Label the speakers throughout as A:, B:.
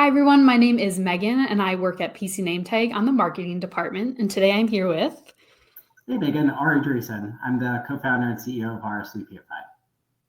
A: Hi, everyone. My name is Megan, and I work at PC NameTag on the marketing department. And today I'm here with...
B: Hey, Meaghan, Ari Driessen. I'm the co-founder and CEO of RSVPify.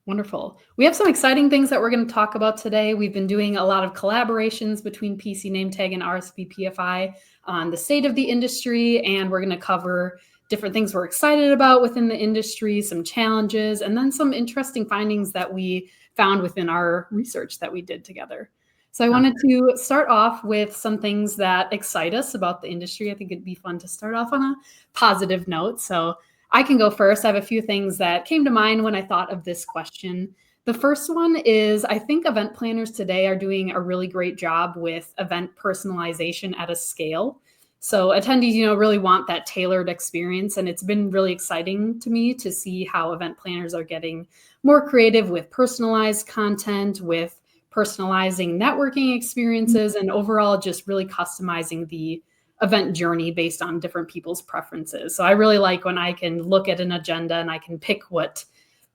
A: Wonderful. We have some exciting things that we're going to talk about today. We've been doing a lot of collaborations between PC NameTag and RSVPify on the state of the industry, and we're going to cover different things we're excited about within the industry, some challenges, and then some interesting findings that we found within our research that we did together. So I wanted to start off with some things that excite us about the industry. I think it'd be fun to start off on a positive note. So I can go first. I have a few things that came to mind when I thought of this question. The first one is I think event planners today are doing a really great job with event personalization at a scale. So attendees, really want that tailored experience. And it's been really exciting to me to see how event planners are getting more creative with personalized content, with personalizing networking experiences, and overall just really customizing the event journey based on different people's preferences. So I really like when I can look at an agenda and I can pick what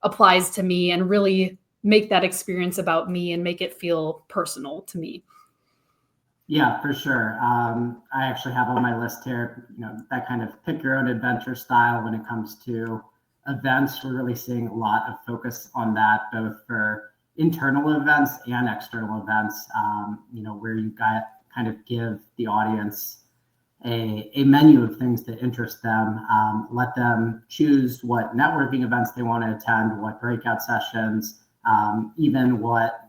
A: applies to me and really make that experience about me and make it feel personal to me.
B: Yeah, for sure. I actually have on my list here, that kind of pick your own adventure style when it comes to events. We're really seeing a lot of focus on that, both for internal events and external events, where you kind of give the audience a menu of things that interest them, let them choose what networking events they want to attend, what breakout sessions, even what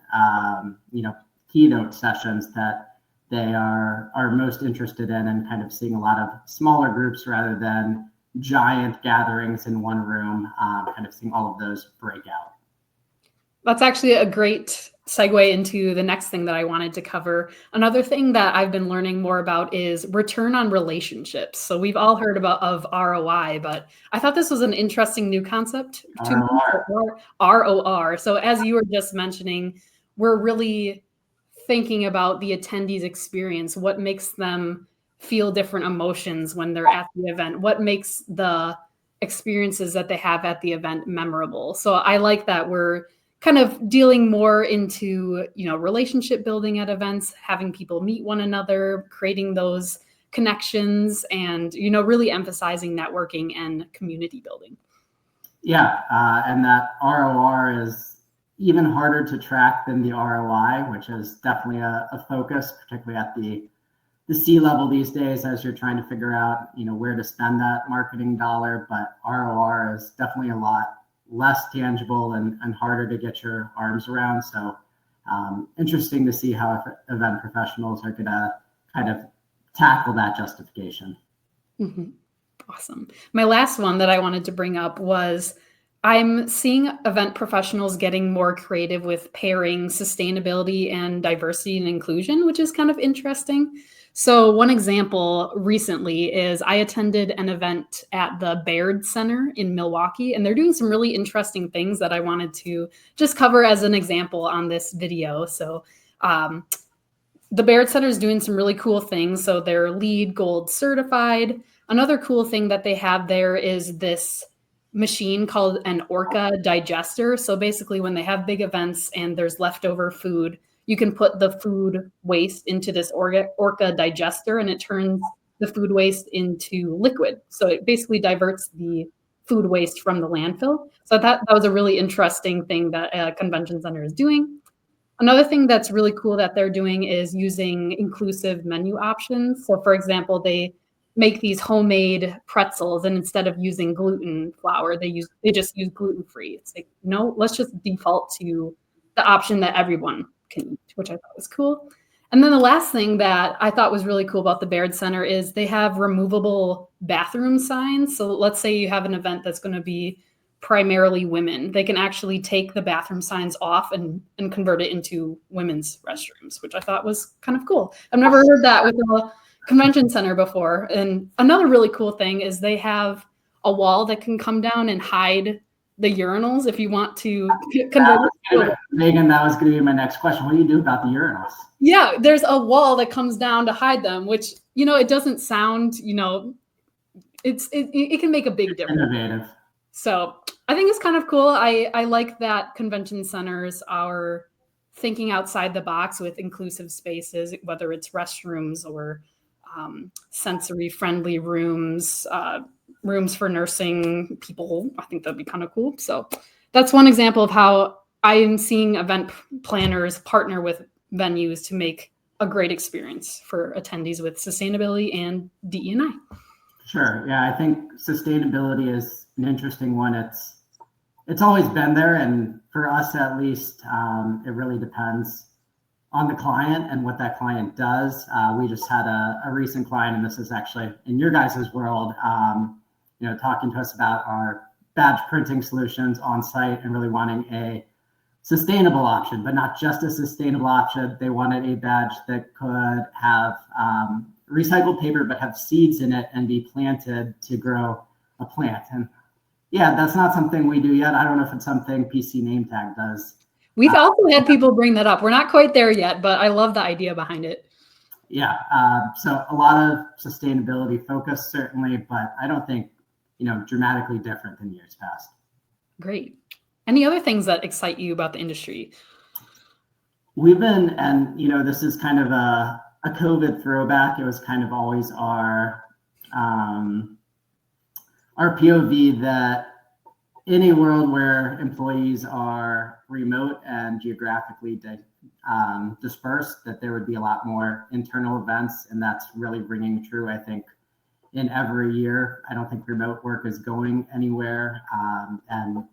B: keynote sessions that they are most interested in, and kind of seeing a lot of smaller groups rather than giant gatherings in one room, kind of seeing all of those break out.
A: That's actually a great segue into the next thing that I wanted to cover. Another thing that I've been learning more about is return on relationships. So we've all heard of ROI, but I thought this was an interesting new concept. ROR. So as you were just mentioning, we're really thinking about the attendees' experience, what makes them feel different emotions when they're at the event, what makes the experiences that they have at the event memorable. So I like that we're kind of dealing more into, relationship building at events, having people meet one another, creating those connections, and, really emphasizing networking and community building.
B: Yeah, and that ROR is even harder to track than the ROI, which is definitely a focus, particularly at the C-level these days, as you're trying to figure out, where to spend that marketing dollar. But ROR is definitely a lot less tangible and harder to get your arms around. So interesting to see how event professionals are going to kind of tackle that justification.
A: Mm-hmm. Awesome. My last one that I wanted to bring up was I'm seeing event professionals getting more creative with pairing sustainability and diversity and inclusion, which is kind of interesting. So one example recently is I attended an event at the Baird Center in Milwaukee, and they're doing some really interesting things that I wanted to just cover as an example on this video. So the Baird Center is doing some really cool things. So they're LEED Gold certified. Another cool thing that they have there is this machine called an Orca digester. So basically when they have big events and there's leftover food, you can put the food waste into this Orca digester, and it turns the food waste into liquid. So it basically diverts the food waste from the landfill. So that was a really interesting thing that a convention center is doing. Another thing that's really cool that they're doing is using inclusive menu options. So for example, they make these homemade pretzels, and instead of using gluten flour, they just use gluten-free. It's like, no, let's just default to the option that everyone can eat, which I thought was cool. And then the last thing that I thought was really cool about the Baird Center is they have removable bathroom signs. So let's say you have an event that's going to be primarily women. They can actually take the bathroom signs off and convert it into women's restrooms, which I thought was kind of cool. I've never heard that with a convention center before. And another really cool thing is they have a wall that can come down and hide the urinals if you want to convert it.
B: Meaghan, that was going to be my next question. What do you do about the urinals?
A: Yeah, there's a wall that comes down to hide them, which, it doesn't sound, it can make a big difference.
B: Innovative.
A: So I think it's kind of cool. I like that convention centers are thinking outside the box with inclusive spaces, whether it's restrooms or sensory friendly rooms, rooms for nursing people. I think that'd be kind of cool. So that's one example of how I am seeing event planners partner with venues to make a great experience for attendees with sustainability and DE&I.
B: Sure. Yeah, I think sustainability is an interesting one. It's always been there, and for us at least, it really depends on the client and what that client does. We just had a recent client, and this is actually in your guys' world, talking to us about our badge printing solutions on site and really wanting a sustainable option, but not just a sustainable option. They wanted a badge that could have recycled paper, but have seeds in it and be planted to grow a plant. And yeah, that's not something we do yet. I don't know if it's something PC NAMETAG does.
A: We've also had people bring that up. We're not quite there yet, but I love the idea behind it.
B: Yeah, so a lot of sustainability focus, certainly, but I don't think, dramatically different than years past.
A: Great. Any other things that excite you about the industry?
B: We've been, and this is kind of a COVID throwback. It was kind of always our POV that in a world where employees are remote and geographically dispersed, that there would be a lot more internal events, and that's really ringing true, I think, in every year. I don't think remote work is going anywhere, and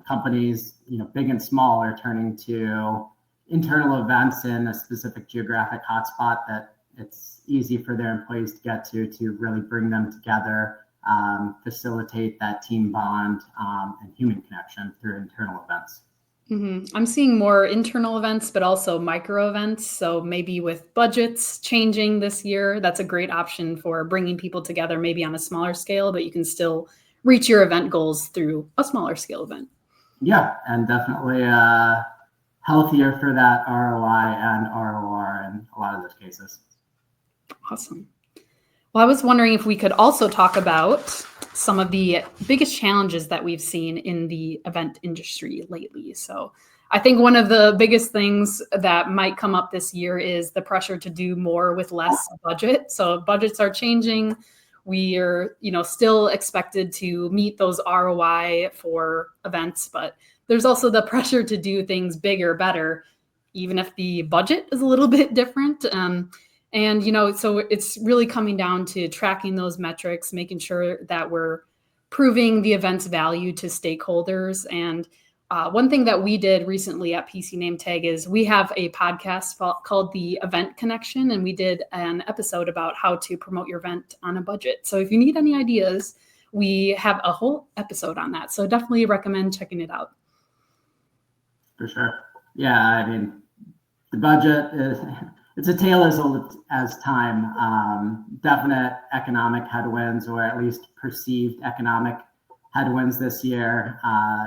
B: companies, big and small, are turning to internal events in a specific geographic hotspot that it's easy for their employees to get to really bring them together, facilitate that team bond and human connection through internal events.
A: Mm-hmm. I'm seeing more internal events, but also micro events. So maybe with budgets changing this year, that's a great option for bringing people together, maybe on a smaller scale, but you can still reach your event goals through a smaller scale event.
B: Yeah, and definitely healthier for that ROI and ROR in a lot of those cases.
A: Awesome. Well, I was wondering if we could also talk about some of the biggest challenges that we've seen in the event industry lately. So I think one of the biggest things that might come up this year is the pressure to do more with less budget. So budgets are changing. We are, still expected to meet those ROI for events, but there's also the pressure to do things bigger, better, even if the budget is a little bit different. And, so it's really coming down to tracking those metrics, making sure that we're proving the event's value to stakeholders. And one thing that we did recently at PC NameTag is we have a podcast called The Event Connection, and we did an episode about how to promote your event on a budget. So if you need any ideas, we have a whole episode on that. So definitely recommend checking it out.
B: For sure. Yeah, I mean, the budget it's a tale as old as time. Definite economic headwinds, or at least perceived economic headwinds this year,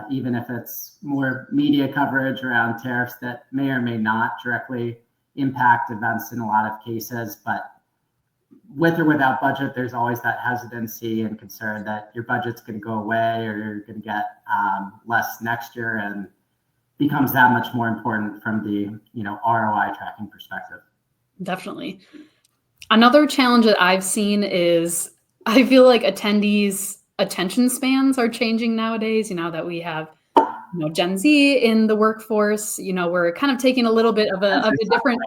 B: even if it's more media coverage around tariffs that may or may not directly impact events in a lot of cases. But with or without budget, there's always that hesitancy and concern that your budget's going to go away or you're going to get less next year, and becomes that much more important from the ROI tracking perspective.
A: Definitely. Another challenge that I've seen is I feel like attendees' attention spans are changing nowadays. That we have Gen Z in the workforce. We're kind of taking a little bit of a different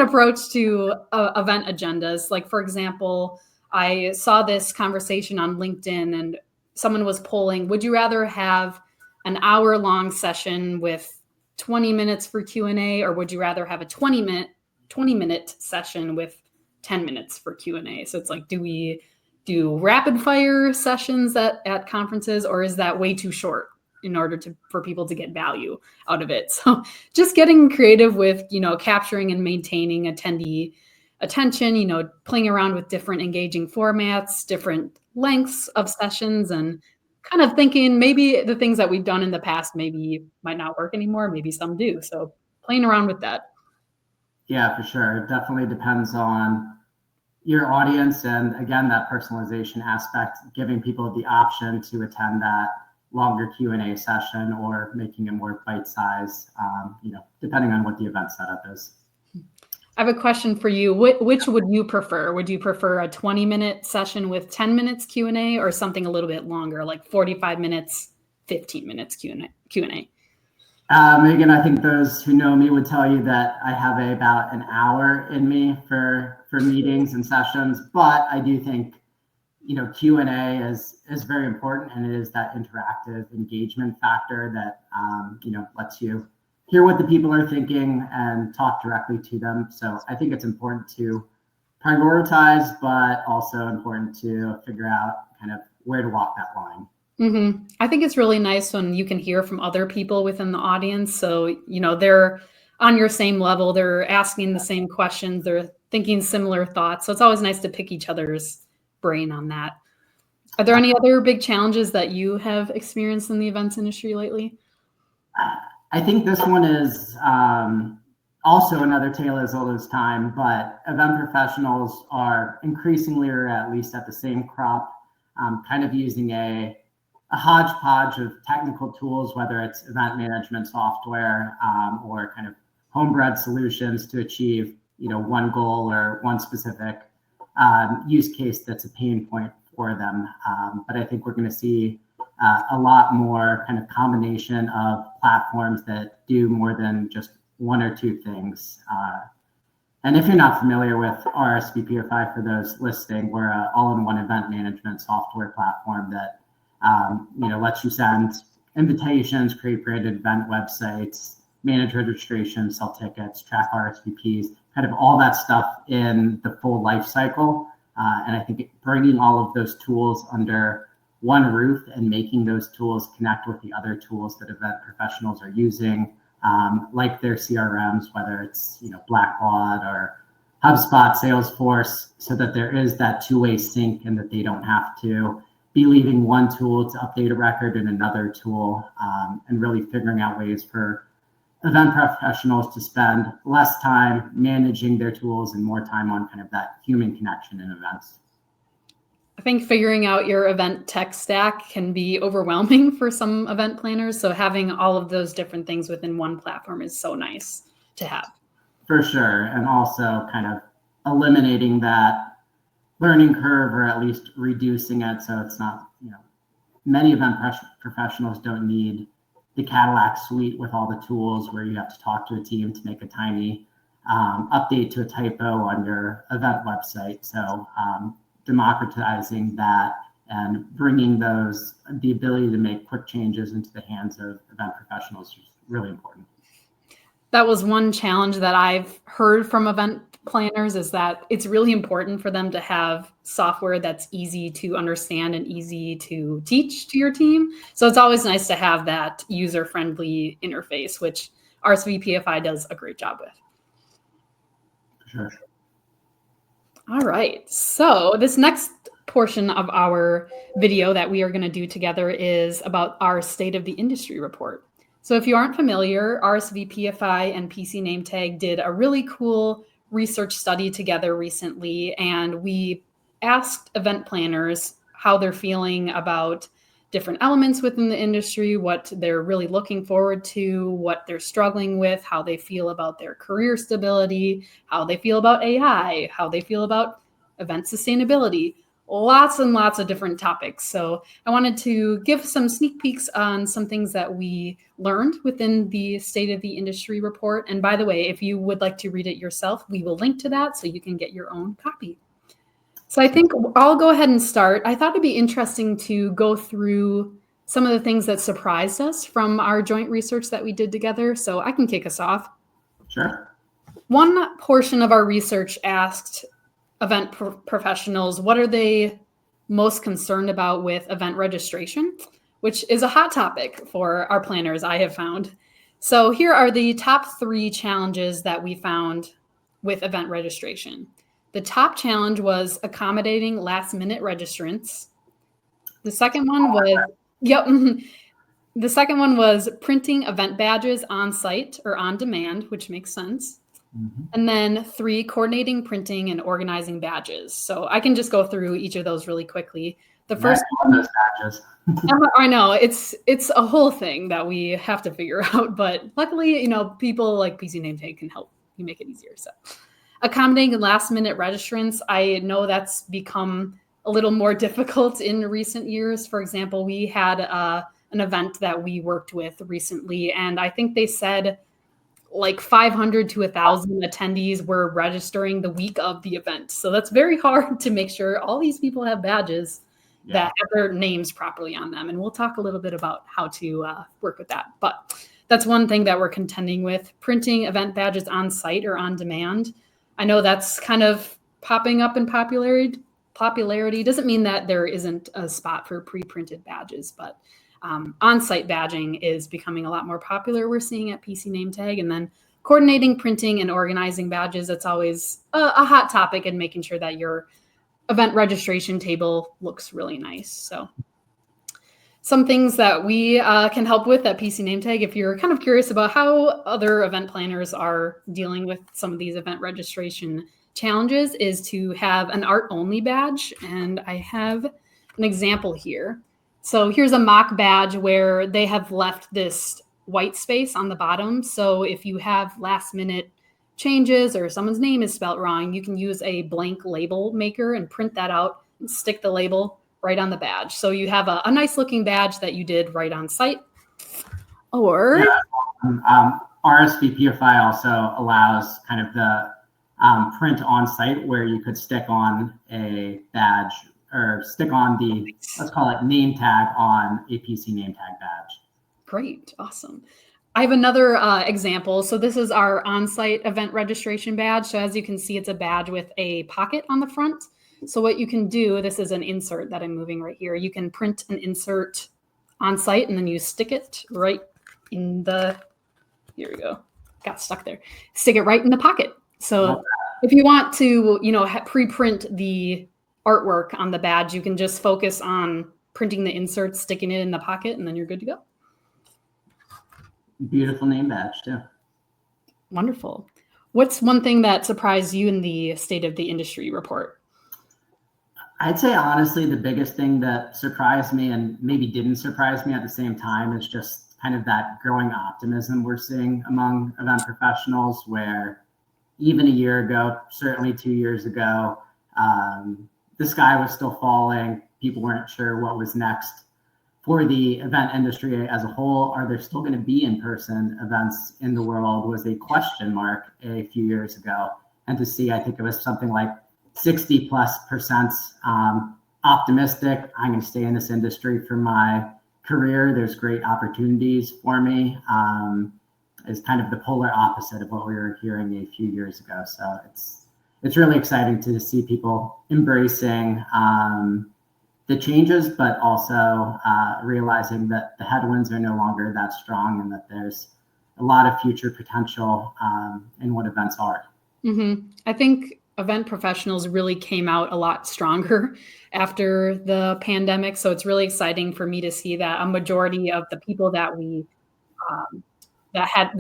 A: approach to event agendas. Like, for example, I saw this conversation on LinkedIn, and someone was polling, would you rather have an hour-long session with 20 minutes for Q&A, or would you rather have a 20-minute session with 10 minutes for Q&A? So it's like, do we do rapid fire sessions at conferences, or is that way too short in order for people to get value out of it? So just getting creative with, capturing and maintaining attendee attention, playing around with different engaging formats, different lengths of sessions, and kind of thinking maybe the things that we've done in the past maybe might not work anymore. Maybe some do. So playing around with that.
B: Yeah, for sure. It definitely depends on your audience. And again, that personalization aspect, giving people the option to attend that longer Q&A session or making it more bite-sized, depending on what the event setup is.
A: I have a question for you. Which would you prefer? Would you prefer a 20-minute session with 10 minutes Q&A or something a little bit longer, like 45 minutes, 15 minutes Q&A?
B: Meaghan, I think those who know me would tell you that I have about an hour in me for meetings and sessions, but I do think Q&A is very important, and it is that interactive engagement factor that lets you hear what the people are thinking and talk directly to them. So I think it's important to prioritize, but also important to figure out kind of where to walk that line.
A: Mm-hmm. I think it's really nice when you can hear from other people within the audience. So, they're on your same level, they're asking the same questions, they're thinking similar thoughts. So it's always nice to pick each other's brain on that. Are there any other big challenges that you have experienced in the events industry lately?
B: I think this one is also another tale as old as time, but event professionals are increasingly, or at least at the same crop, kind of using a hodgepodge of technical tools, whether it's event management software or kind of homebred solutions to achieve one goal or one specific use case that's a pain point for them. But I think we're going to see a lot more kind of combination of platforms that do more than just one or two things. And if you're not familiar with RSVPify, for those listening, we're an all-in-one event management software platform that lets you send invitations, create branded event websites, manage registration, sell tickets, track RSVPs, kind of all that stuff in the full life cycle. And I think bringing all of those tools under one roof and making those tools connect with the other tools that event professionals are using, like their CRMs, whether it's Blackbaud or HubSpot, Salesforce, so that there is that two-way sync and that they don't have to be leaving one tool to update a record in another tool, and really figuring out ways for event professionals to spend less time managing their tools and more time on kind of that human connection in events.
A: I think figuring out your event tech stack can be overwhelming for some event planners. So having all of those different things within one platform is so nice to have. For
B: sure. And also kind of eliminating that learning curve, or at least reducing it. So it's not, many event professionals don't need the Cadillac suite with all the tools where you have to talk to a team to make a tiny update to a typo on your event website. So democratizing that and bringing the ability to make quick changes into the hands of event professionals is really important.
A: That was one challenge that I've heard from event planners, is that it's really important for them to have software that's easy to understand and easy to teach to your team. So it's always nice to have that user-friendly interface, which RSVPify does a great job with.
B: Sure.
A: All right, so this next portion of our video that we are going to do together is about our State of the Industry report. So if you aren't familiar, RSVPify and PC NAMETAG did a really cool research study together recently, and we asked event planners how they're feeling about different elements within the industry, what they're really looking forward to, what they're struggling with, how they feel about their career stability, how they feel about AI, how they feel about event sustainability, lots and lots of different topics. So I wanted to give some sneak peeks on some things that we learned within the State of the Industry report. And by the way, if you would like to read it yourself, we will link to that so you can get your own copy. So I think I'll go ahead and start. I thought it'd be interesting to go through some of the things that surprised us from our joint research that we did together. So I can kick us off.
B: Sure.
A: One portion of our research asked event professionals, what are they most concerned about with event registration, which is a hot topic for our planners, I have found. So here are the top 3 challenges that we found with event registration. The top challenge was accommodating last-minute registrants. The second one was printing event badges on site or on demand, which makes sense. Mm-hmm. And then 3, coordinating printing and organizing badges. So I can just go through each of those really quickly. The first
B: one of those badges.
A: I know it's a whole thing that we have to figure out, but luckily, people like PC NameTag can help you make it easier. So accommodating last minute registrants, I know that's become a little more difficult in recent years. For example, we had an event that we worked with recently, and I think they said like 500 to 1,000 attendees were registering the week of the event. So that's very hard to make sure all these people have badges that have their names properly on them. And we'll talk a little bit about how to work with that. But that's one thing that we're contending with. Printing event badges on site or on demand. I know that's kind of popping up in popularity. Doesn't mean that there isn't a spot for pre-printed badges, but on-site badging is becoming a lot more popular. We're seeing at PC NameTag, and then coordinating, printing, and organizing badges. It's always a hot topic, and making sure that your event registration table looks really nice. So some things that we can help with at PC NameTag, if you're kind of curious about how other event planners are dealing with some of these event registration challenges, is to have an art-only badge. And I have an example here. So here's a mock badge where they have left this white space on the bottom. So if you have last minute changes or someone's name is spelled wrong, you can use a blank label maker and print that out and stick the label right on the badge. So you have a nice looking badge that you did right on site. Or
B: RSVPify also allows kind of the print on site where you could stick on a badge or stick on the, let's call it name tag on a PC NameTag badge.
A: Great, awesome. I have another example. So this is our on-site event registration badge. So as you can see, it's a badge with a pocket on the front. So what you can do, this is an insert that I'm moving right here. You can print an insert on site and then you stick it right in the, here we go, got stuck there. Stick it right in the pocket. So if you want to, pre-print the artwork on the badge, you can just focus on printing the insert, sticking it in the pocket, and then you're good to go.
B: Beautiful name badge too.
A: Wonderful. What's one thing that surprised you in the State of the Industry report?
B: I'd say honestly, the biggest thing that surprised me and maybe didn't surprise me at the same time is just kind of that growing optimism we're seeing among event professionals, where even a year ago, certainly 2 years ago, the sky was still falling. People weren't sure what was next for the event industry as a whole. Are there still going to be in-person events in the world was a question mark a few years ago. And to see, I think it was something like 60+% optimistic. I'm going to stay in this industry for my career. There's great opportunities for me. Is kind of the polar opposite of what we were hearing a few years ago. So it's really exciting to see people embracing the changes, but also realizing that the headwinds are no longer that strong and that there's a lot of future potential in what events are.
A: Mm-hmm. I think event professionals really came out a lot stronger after the pandemic. So it's really exciting for me to see that a majority of the people that we had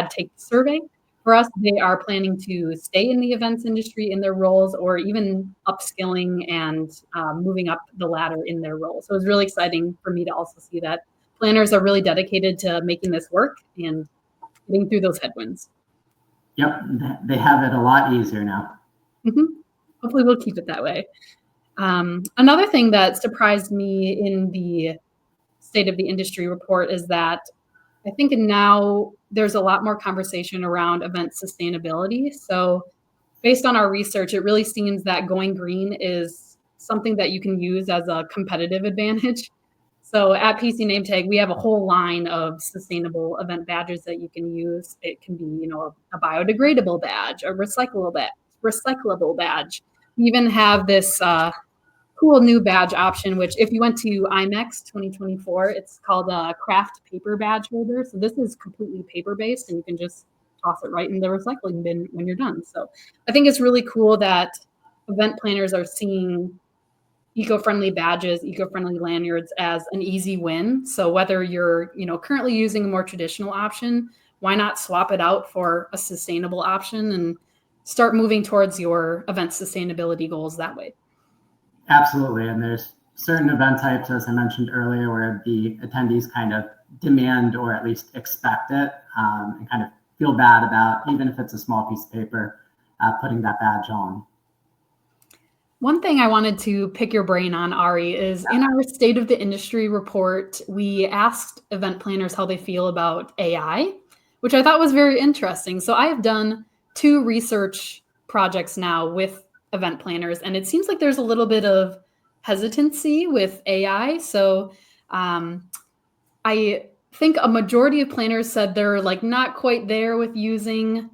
A: take the survey, for us, they are planning to stay in the events industry in their roles, or even upskilling and moving up the ladder in their role. So it's really exciting for me to also see that planners are really dedicated to making this work and getting through those headwinds.
B: Yep, they have it a lot easier now.
A: Mm-hmm. Hopefully we'll keep it that way. Another thing that surprised me in the State of the Industry report is that I think now there's a lot more conversation around event sustainability. So based on our research, it really seems that going green is something that you can use as a competitive advantage. So at PC NameTag, we have a whole line of sustainable event badges that you can use. It can be, a biodegradable badge, a recyclable badge. We even have this cool new badge option, which if you went to IMEX 2024, it's called a craft paper badge holder. So this is completely paper-based, and you can just toss it right in the recycling bin when you're done. So I think it's really cool that event planners are seeing eco-friendly badges, eco-friendly lanyards as an easy win. So whether you're, currently using a more traditional option, why not swap it out for a sustainable option and start moving towards your event sustainability goals that way?
B: Absolutely. And there's certain event types, as I mentioned earlier, where the attendees kind of demand or at least expect it, and kind of feel bad about, even if it's a small piece of paper, putting that badge on.
A: One thing I wanted to pick your brain on, Ari, is in our State of the Industry report, we asked event planners how they feel about AI, which I thought was very interesting. So I have done 2 research projects now with event planners, and it seems like there's a little bit of hesitancy with AI. So I think a majority of planners said they're like not quite there with using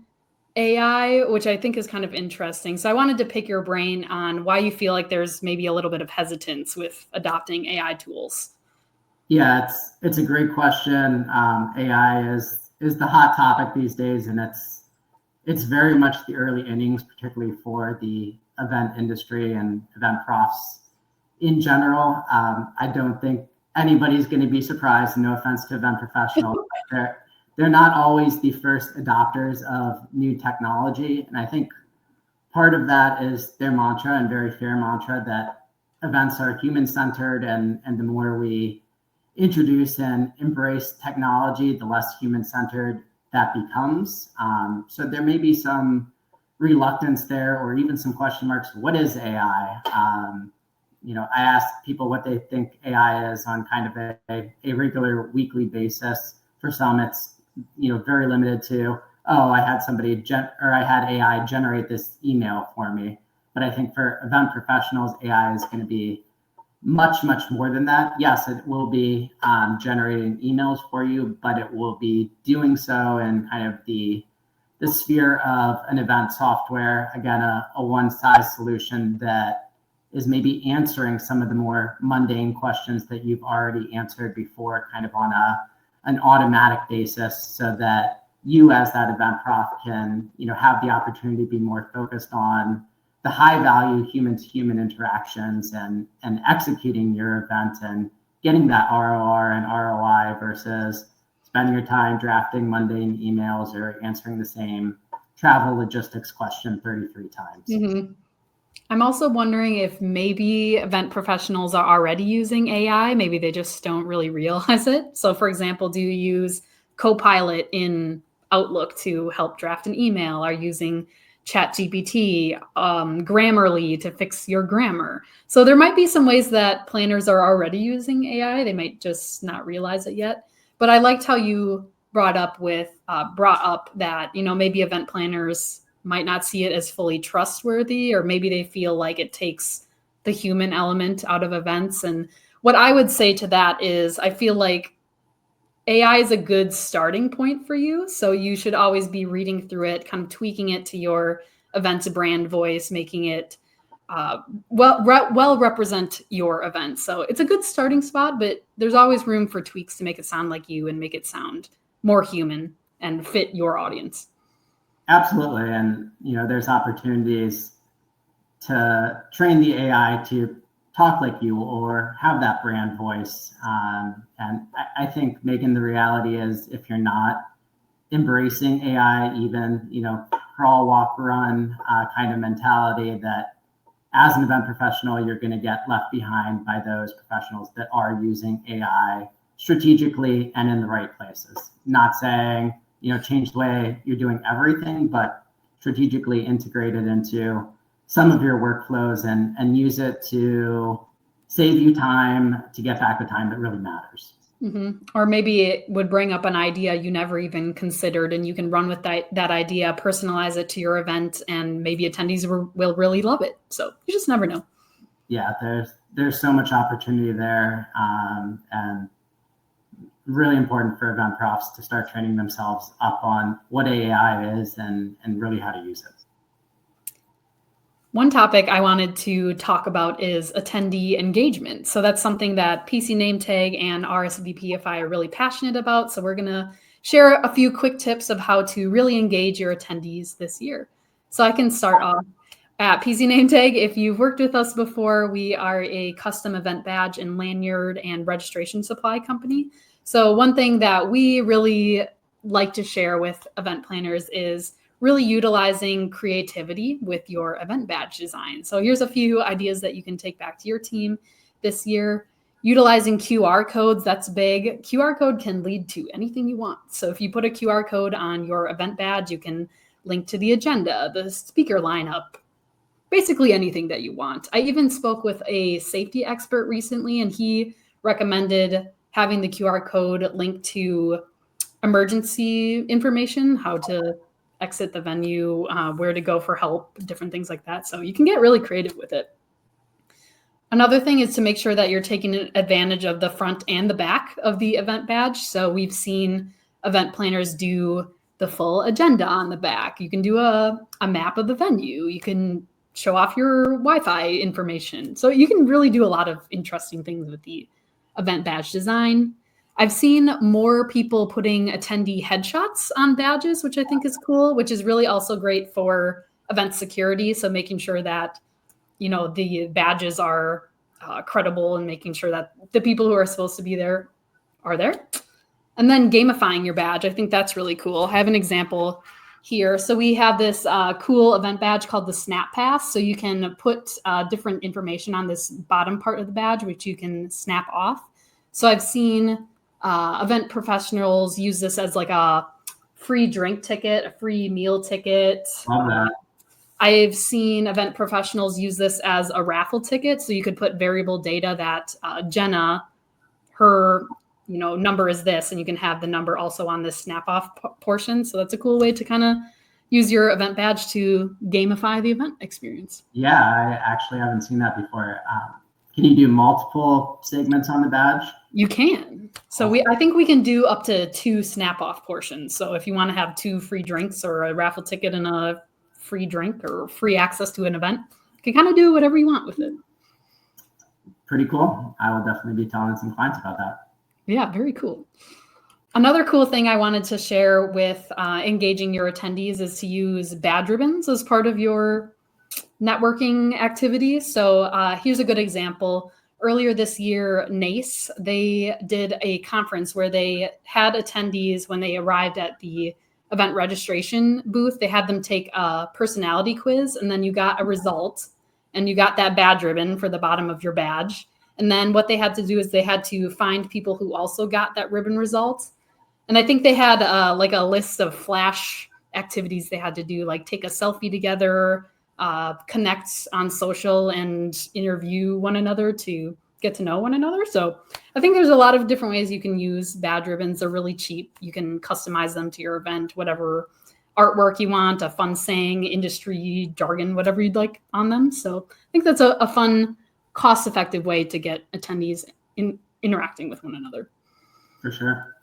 A: AI, which I think is kind of interesting. So I wanted to pick your brain on why you feel like there's maybe a little bit of hesitance with adopting AI tools.
B: Yeah, it's a great question. AI is the hot topic these days, and it's very much the early innings, particularly for the event industry and event profs in general. I don't think anybody's going to be surprised. No offense to event professionals, they're not always the first adopters of new technology. And I think part of that is their mantra, and very fair mantra, that events are human-centered, and the more we introduce and embrace technology, the less human-centered that becomes. So there may be some reluctance there, or even some question marks. What is AI? I ask people what they think AI is on kind of a regular weekly basis. For some, it's very limited to, oh, I had I had AI generate this email for me. But I think for event professionals, AI is going to be much, much more than that. Yes, it will be generating emails for you, but it will be doing so in kind of the sphere of an event software. Again, a one-size solution that is maybe answering some of the more mundane questions that you've already answered before, kind of on an automatic basis, so that you as that event prof can have the opportunity to be more focused on the high value human to human interactions and executing your event and getting that ROR and ROI versus spending your time drafting mundane emails or answering the same travel logistics question 33 times.
A: Mm-hmm. I'm also wondering if maybe event professionals are already using AI. Maybe they just don't really realize it. So for example, do you use Copilot in Outlook to help draft an email? Are you using ChatGPT, Grammarly to fix your grammar? So there might be some ways that planners are already using AI. They might just not realize it yet. But I liked how you brought up that, maybe event planners might not see it as fully trustworthy, or maybe they feel like it takes the human element out of events. And what I would say to that is I feel like AI is a good starting point for you. So you should always be reading through it, kind of tweaking it to your event's brand voice, making it well represent your event. So it's a good starting spot, but there's always room for tweaks to make it sound like you and make it sound more human and fit your audience.
B: Absolutely. And, there's opportunities to train the AI to talk like you or have that brand voice. And I think, Meaghan, the reality is if you're not embracing AI, even, crawl, walk, run kind of mentality, that as an event professional, you're going to get left behind by those professionals that are using AI strategically and in the right places. Not saying, change the way you're doing everything, but strategically integrate it into some of your workflows and use it to save you time, to get back the time that really matters.
A: Mm-hmm. Or maybe it would bring up an idea you never even considered, and you can run with that idea, personalize it to your event, and maybe attendees will really love it. So you just never know.
B: Yeah, there's so much opportunity there, and really important for event profs to start training themselves up on what AI is and really how to use it.
A: One topic I wanted to talk about is attendee engagement. So that's something that PC NAMETAG and RSVPify are really passionate about. So we're going to share a few quick tips of how to really engage your attendees this year. So I can start off. At PC NAMETAG, if you've worked with us before, we are a custom event badge and lanyard and registration supply company. So one thing that we really like to share with event planners is really utilizing creativity with your event badge design. So here's a few ideas that you can take back to your team this year. Utilizing QR codes, that's big. QR code can lead to anything you want. So if you put a QR code on your event badge, you can link to the agenda, the speaker lineup, basically anything that you want. I even spoke with a safety expert recently, and he recommended having the QR code linked to emergency information, how to exit the venue, where to go for help, different things like that. So you can get really creative with it. Another thing is to make sure that you're taking advantage of the front and the back of the event badge. So we've seen event planners do the full agenda on the back. You can do a map of the venue. You can show off your Wi-Fi information. So you can really do a lot of interesting things with the event badge design. I've seen more people putting attendee headshots on badges, which I think is cool, which is really also great for event security. So making sure that, you know, the badges are credible and making sure that the people who are supposed to be there are there. And then gamifying your badge. I think that's really cool. I have an example here. So we have this cool event badge called the Snap Pass. So you can put different information on this bottom part of the badge, which you can snap off. So I've seen event professionals use this as like a free drink ticket, a free meal ticket.
B: Love that.
A: I've seen event professionals use this as a raffle ticket. So you could put variable data that Jenna, her number is this, and you can have the number also on this snap off portion. So that's a cool way to kind of use your event badge to gamify the event experience.
B: Yeah, I actually haven't seen that before. Can you do multiple segments on the badge?
A: You can. So I think we can do up to 2 snap off portions. So if you want to have 2 free drinks or a raffle ticket and a free drink or free access to an event, you can kind of do whatever you want with it.
B: Pretty cool. I will definitely be telling some clients about that.
A: Yeah, very cool. Another cool thing I wanted to share with engaging your attendees is to use badge ribbons as part of your networking activities. So here's a good example. Earlier this year, NACE, they did a conference where they had attendees, when they arrived at the event registration booth, they had them take a personality quiz, and then you got a result, and you got that badge ribbon for the bottom of your badge. And then what they had to do is they had to find people who also got that ribbon result. And I think they had like a list of flash activities they had to do, like take a selfie together, connect on social, and interview one another to get to know one another. So I think there's a lot of different ways you can use badge ribbons. They're really cheap. You can customize them to your event, whatever artwork you want, a fun saying, industry jargon, whatever you'd like on them. So I think that's a fun, cost-effective way to get attendees interacting with one another.
B: For sure.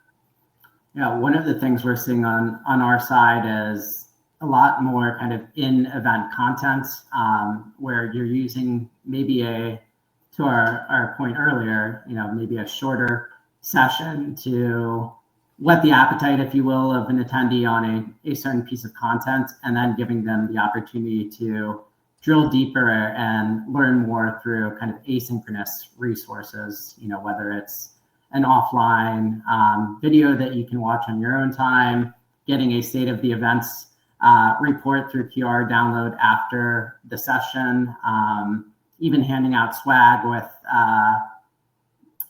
B: Yeah, one of the things we're seeing on our side is a lot more kind of in-event content, where you're using maybe to our point earlier, maybe a shorter session to whet the appetite, if you will, of an attendee on a certain piece of content, and then giving them the opportunity to drill deeper and learn more through kind of asynchronous resources, whether it's an offline video that you can watch on your own time, getting a state of the events report through QR download after the session, even handing out swag with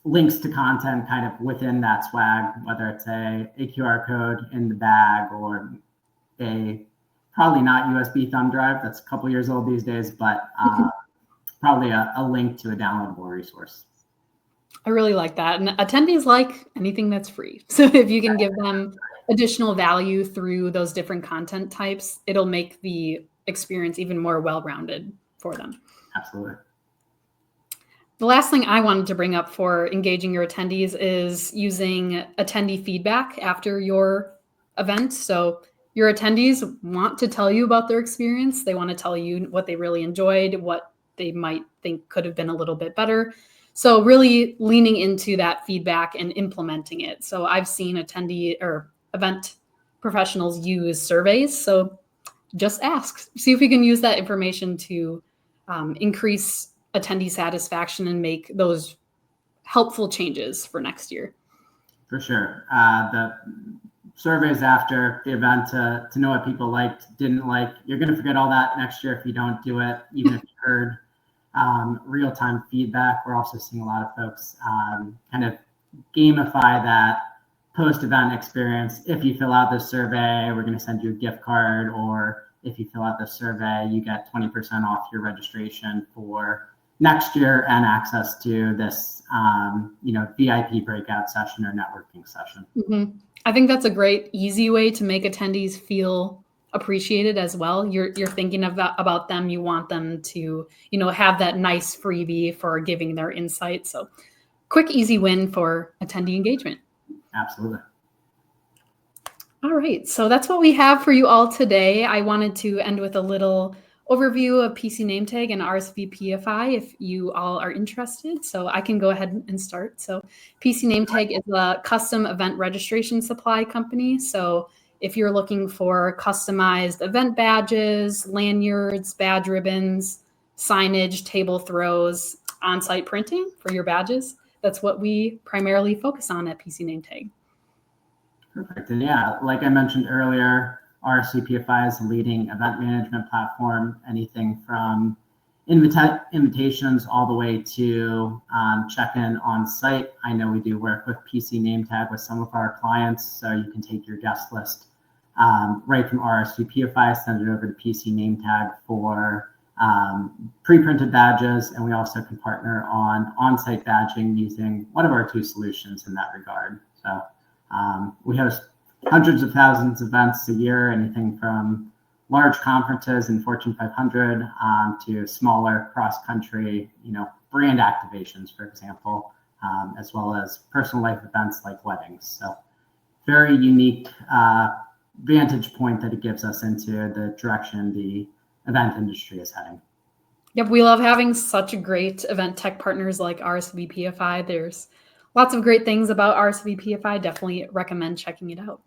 B: links to content kind of within that swag, whether it's a QR code in the bag or a probably not USB thumb drive. That's a couple years old these days, but probably a link to a downloadable resource.
A: I really like that. And attendees like anything that's free. So if you can give them additional value through those different content types, it'll make the experience even more well-rounded for them.
B: Absolutely.
A: The last thing I wanted to bring up for engaging your attendees is using attendee feedback after your event. So your attendees want to tell you about their experience. They want to tell you what they really enjoyed, what they might think could have been a little bit better. So really leaning into that feedback and implementing it. So I've seen attendee or event professionals use surveys. So just ask, see if we can use that information to increase attendee satisfaction and make those helpful changes for next year.
B: For sure. surveys after the event to know what people liked, didn't like. You're going to forget all that next year if you don't do it, even if you heard real-time feedback. We're also seeing a lot of folks kind of gamify that post-event experience. If you fill out this survey, we're going to send you a gift card, or if you fill out this survey, you get 20% off your registration for next year and access to this VIP breakout session or networking session.
A: Mm-hmm. I think that's a great, easy way to make attendees feel appreciated as well. You're thinking about them. You want them to, have that nice freebie for giving their insight. So quick, easy win for attendee engagement.
B: Absolutely.
A: All right. So that's what we have for you all today. I wanted to end with a little overview of PC NameTag and RSVPify if you all are interested. So I can go ahead and start. So PC NameTag is a custom event registration supply company. So if you're looking for customized event badges, lanyards, badge ribbons, signage, table throws, on-site printing for your badges, that's what we primarily focus on at PC NameTag.
B: Perfect. And yeah, like I mentioned earlier, RSVPify is a leading event management platform, anything from invitations all the way to check-in on site. I know we do work with PC NameTag with some of our clients, so you can take your guest list right from RSVPify, send it over to PC NameTag for pre-printed badges, and we also can partner on-site badging using one of our two solutions in that regard. So we host hundreds of thousands of events a year, anything from large conferences in Fortune 500 to smaller cross-country, brand activations, for example, as well as personal life events like weddings. So very unique vantage point that it gives us into the direction the event industry is heading.
A: Yep, we love having such great event tech partners like RSVPify. There's lots of great things about RSVPify. Definitely recommend checking it out.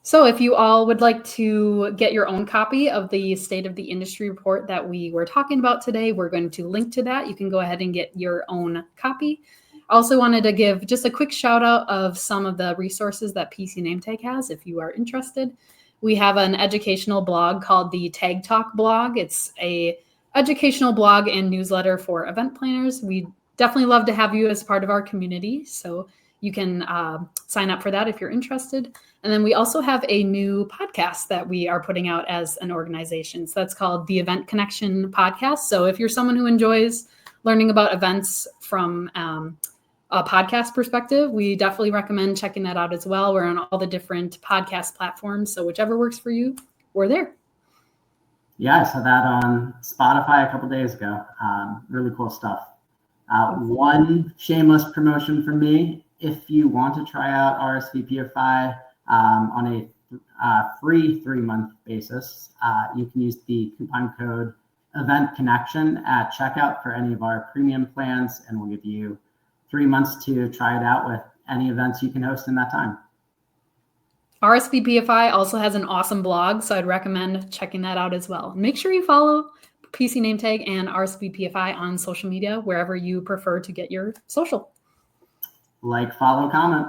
A: So if you all would like to get your own copy of the State of the Industry report that we were talking about today, we're going to link to that. You can go ahead and get your own copy. I also wanted to give just a quick shout out of some of the resources that PC NameTag has if you are interested. We have an educational blog called the Tag Talk blog. It's a educational blog and newsletter for event planners. We definitely love to have you as part of our community. So you can sign up for that if you're interested. And then we also have a new podcast that we are putting out as an organization. So that's called the Event Connection Podcast. So if you're someone who enjoys learning about events from a podcast perspective, we definitely recommend checking that out as well. We're on all the different podcast platforms. So whichever works for you, we're there.
B: Yeah, I saw that on Spotify a couple days ago. Really cool stuff. One shameless promotion from me. If you want to try out RSVPify on a free 3-month basis, you can use the coupon code Event Connection at checkout for any of our premium plans, and we'll give you 3 months to try it out with any events you can host in that time.
A: RSVPify also has an awesome blog, so I'd recommend checking that out as well. Make sure you follow PC NameTag and RSVPify on social media, wherever you prefer to get your social.
B: Like, follow, comment.